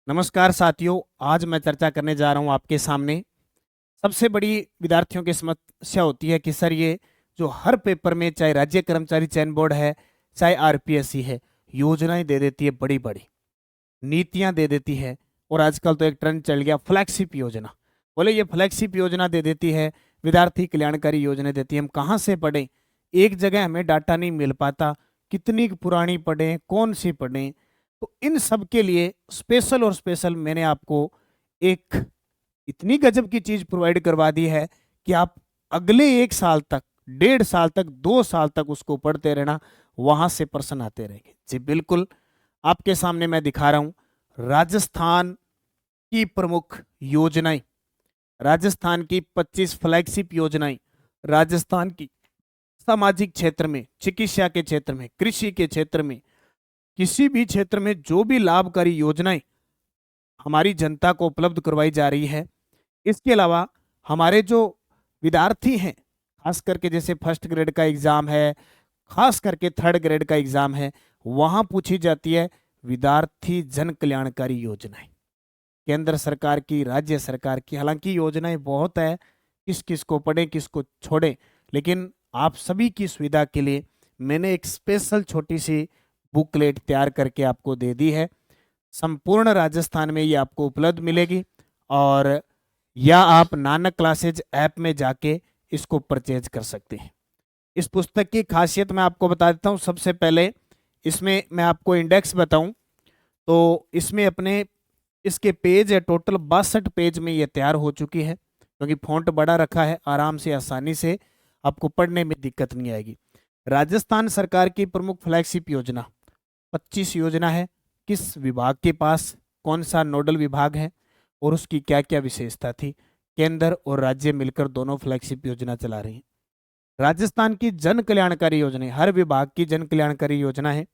नमस्कार साथियों, आज मैं चर्चा करने जा रहा हूं आपके सामने। सबसे बड़ी विद्यार्थियों की समस्या होती है कि सर ये जो हर पेपर में चाहे राज्य कर्मचारी चयन बोर्ड है, चाहे आरपीएससी है, योजनाएं दे देती है, बड़ी बड़ी नीतियां दे देती है। और आजकल तो एक ट्रेंड चल गया फ्लैगशिप योजना। बोले ये फ्लैगशिप योजना दे देती है, विद्यार्थी कल्याणकारी योजना देती है, हम कहाँ से पढ़ें? एक जगह हमें डाटा नहीं मिल पाता, कितनी पुरानी पढ़ें, कौन सी पढ़ें? तो इन सब के लिए स्पेशल और स्पेशल मैंने आपको एक इतनी गजब की चीज प्रोवाइड करवा दी है कि आप अगले 1 साल तक, 1.5 साल तक, 2 साल तक उसको पढ़ते रहना, वहां से प्रश्न आते रहेंगे। जी बिल्कुल, आपके सामने मैं दिखा रहा हूं राजस्थान की प्रमुख योजनाएं, राजस्थान की 25 फ्लैगशिप योजनाएं, राजस्थान की सामाजिक क्षेत्र में, चिकित्सा के क्षेत्र में, कृषि के क्षेत्र में, किसी भी क्षेत्र में जो भी लाभकारी योजनाएं हमारी जनता को उपलब्ध करवाई जा रही है। इसके अलावा हमारे जो विद्यार्थी हैं, खास करके जैसे फर्स्ट ग्रेड का एग्जाम है, खास करके थर्ड ग्रेड का एग्जाम है, वहां पूछी जाती है विद्यार्थी जन कल्याणकारी योजनाएं, केंद्र सरकार की, राज्य सरकार की। हालांकि योजनाएं बहुत है, किस किस को पढ़ें, किसको छोड़ें, लेकिन आप सभी की सुविधा के लिए मैंने एक स्पेशल छोटी सी बुकलेट तैयार करके आपको दे दी है। संपूर्ण राजस्थान में ये आपको उपलब्ध मिलेगी, और या आप नानक क्लासेज ऐप में जाके इसको परचेज कर सकते हैं। इस पुस्तक की खासियत मैं आपको बता देता हूँ। सबसे पहले इसमें मैं आपको इंडेक्स बताऊं तो इसमें अपने इसके पेज है, टोटल 62 पेज में ये तैयार हो चुकी है, क्योंकि फॉन्ट बड़ा रखा है, आराम से आसानी से आपको पढ़ने में दिक्कत नहीं आएगी। राजस्थान सरकार की प्रमुख फ्लैगशिप योजना 25 योजना है, किस विभाग के पास कौन सा नोडल विभाग है और उसकी क्या क्या विशेषता थी। केंद्र और राज्य मिलकर दोनों फ्लैगशिप योजना चला रही हैं। राजस्थान की जन कल्याणकारी योजना, हर विभाग की जन कल्याणकारी योजना है।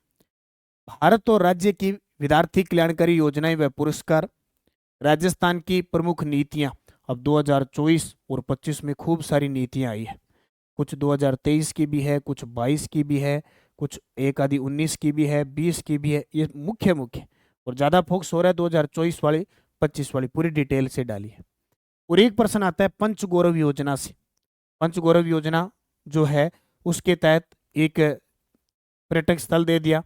भारत और राज्य की विद्यार्थी कल्याणकारी योजनाएं व पुरस्कार। राजस्थान की प्रमुख नीतियां, अब 2024 और 25 में खूब सारी नीतियां आई है। कुछ 2023 की भी है, कुछ 22 की भी है, कुछ एक आधी 19 की भी है, 20 की भी है। ये मुख्य मुख्य और ज़्यादा फोकस हो रहा है 2024 वाली, 25 वाली पूरी डिटेल से डाली है। और एक प्रश्न आता है पंच गौरव योजना से। पंच गौरव योजना जो है उसके तहत एक पर्यटक स्थल दे दिया,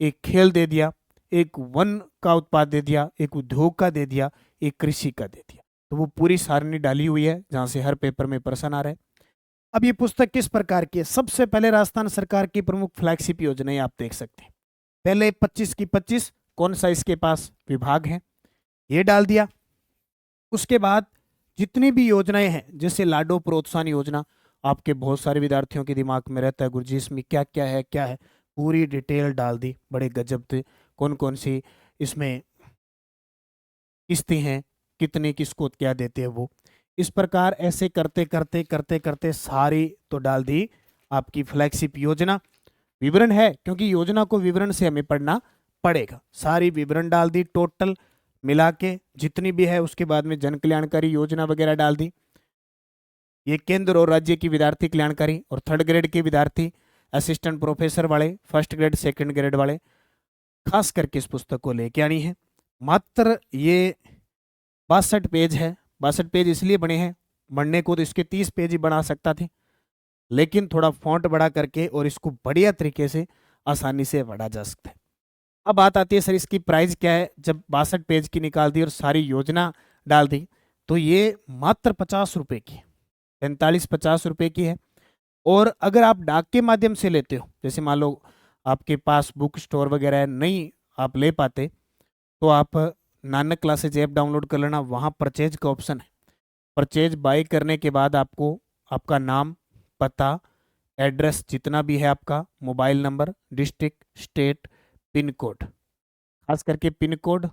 एक खेल दे दिया, एक वन का उत्पाद दे दिया, एक उद्योग का दे दिया, एक कृषि का दे दिया। तो वो पूरी सारणी डाली हुई है जहाँ से हर पेपर में प्रश्न आ रहे हैं। अब ये पुस्तक किस प्रकार की है? सबसे पहले राजस्थान सरकार की प्रमुख फ्लैगशिप योजनाएं आप देख सकते हैं। पहले 25 की 25 कौन सा इसके पास विभाग है ये डाल दिया। उसके बाद जितनी भी योजनाएं हैं, जैसे लाडो प्रोत्साहन योजना, आपके बहुत सारे विद्यार्थियों के दिमाग में रहता है गुरुजी इसमें क्या क्या है, क्या है, पूरी डिटेल डाल दी, बड़े गजब थे। कौन कौन सी इसमें किस्तें हैं, कितने किसको क्या देते हैं वो। इस प्रकार ऐसे करते करते करते करते सारी तो डाल दी आपकी फ्लैगशिप योजना। विवरण है, क्योंकि योजना को विवरण से हमें पढ़ना पड़ेगा। सारी विवरण डाल दी, टोटल मिला के जितनी भी है। उसके बाद में जन कल्याणकारी योजना वगैरह डाल दी। ये केंद्र और राज्य की विद्यार्थी कल्याणकारी और थर्ड ग्रेड के विद्यार्थी, असिस्टेंट प्रोफेसर वाले, फर्स्ट ग्रेड सेकंड ग्रेड वाले, खास करके इस पुस्तक को लेके आनी है। मात्र ये 62 पेज है। 62 पेज इसलिए बने हैं, बनने को तो इसके 30 पेज ही बना सकता थे, लेकिन थोड़ा फॉन्ट बड़ा करके और इसको बढ़िया तरीके से आसानी से पढ़ा जा सकता है। अब बात आती है सर इसकी प्राइस क्या है। जब 62 पेज की निकाल दी और सारी योजना डाल दी तो ये मात्र 50 रुपए की, 45-50 रुपए की है। और अगर आप डाक के माध्यम से लेते हो, जैसे मान लो आपके पास बुक स्टोर वगैरह नहीं आप ले पाते, तो आप नानक क्लासेज ऐप डाउनलोड कर लेना, वहाँ परचेज का ऑप्शन है। परचेज बाय करने के बाद आपको आपका नाम, पता, एड्रेस जितना भी है आपका, mobile number, district, state, pin code, खास करके पिन कोड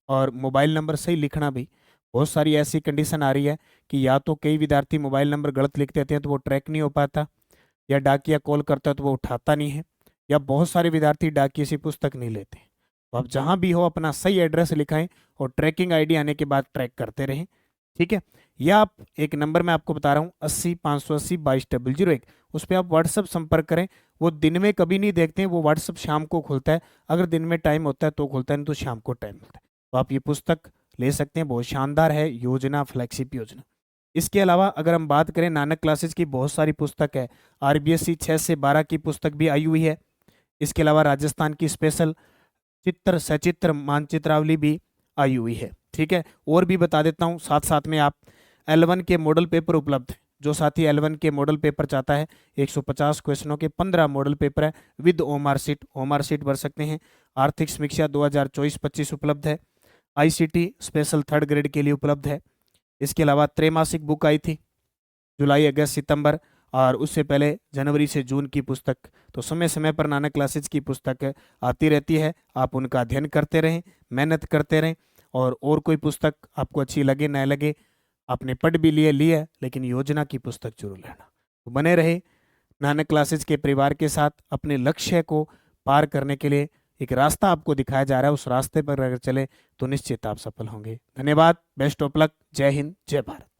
और मोबाइल नंबर सही लिखना भी। बहुत सारी ऐसी कंडीशन आ रही है कि या तो कई विद्यार्थी मोबाइल नंबर गलत लिख देते हैं तो वो ट्रैक नहीं हो पाता, या डाकिया कॉल करता है तो वो उठाता नहीं है, या बहुत सारे विद्यार्थी डाकिए से पुस्तक नहीं लेते। तो आप जहाँ भी हो अपना सही एड्रेस लिखाएं और ट्रैकिंग आईडी आने के बाद ट्रैक करते रहें, ठीक है। या आप एक नंबर मैं आपको बता रहा हूँ 80-580-22-001, उस पर आप व्हाट्सअप संपर्क करें। वो दिन में कभी नहीं देखते हैं, वो व्हाट्सअप शाम को खुलता है। अगर दिन में टाइम होता है तो खुलता है, नहीं तो शाम को टाइम मिलता है। तो आप ये पुस्तक ले सकते हैं, बहुत शानदार है, योजना फ्लैगशिप योजना। इसके अलावा अगर हम बात करें नानक क्लासेज की बहुत सारी पुस्तक है, आरबीएससी 6 से 12 की पुस्तक भी आई हुई है। इसके अलावा राजस्थान की स्पेशल चित्र सचित्र मानचित्रावली भी आई हुई है। ठीक है, और भी बता देता हूँ साथ साथ में, आप L1 के मॉडल पेपर उपलब्ध है। जो साथी L1 के मॉडल पेपर चाहता है, 150 क्वेश्चनों के 15 मॉडल पेपर है विद ओमार सीट भर सकते हैं। आर्थिक समीक्षा 2024-25 उपलब्ध है। आईसीटी स्पेशल 3rd ग्रेड के लिए उपलब्ध है। इसके अलावा त्रैमासिक बुक आई थी जुलाई अगस्त सितंबर, और उससे पहले जनवरी से जून की पुस्तक। तो समय समय पर नानक क्लासेज की पुस्तक आती रहती है, आप उनका अध्ययन करते रहें, मेहनत करते रहें। और कोई पुस्तक आपको अच्छी लगे न लगे, आपने पढ़ भी लिए लेकिन योजना की पुस्तक जरूर लेना। तो बने रहे नानक क्लासेज के परिवार के साथ। अपने लक्ष्य को पार करने के लिए एक रास्ता आपको दिखाया जा रहा है, उस रास्ते पर अगर चले तो निश्चित आप सफल होंगे। धन्यवाद, बेस्ट ऑफ लक, जय हिंद, जय भारत।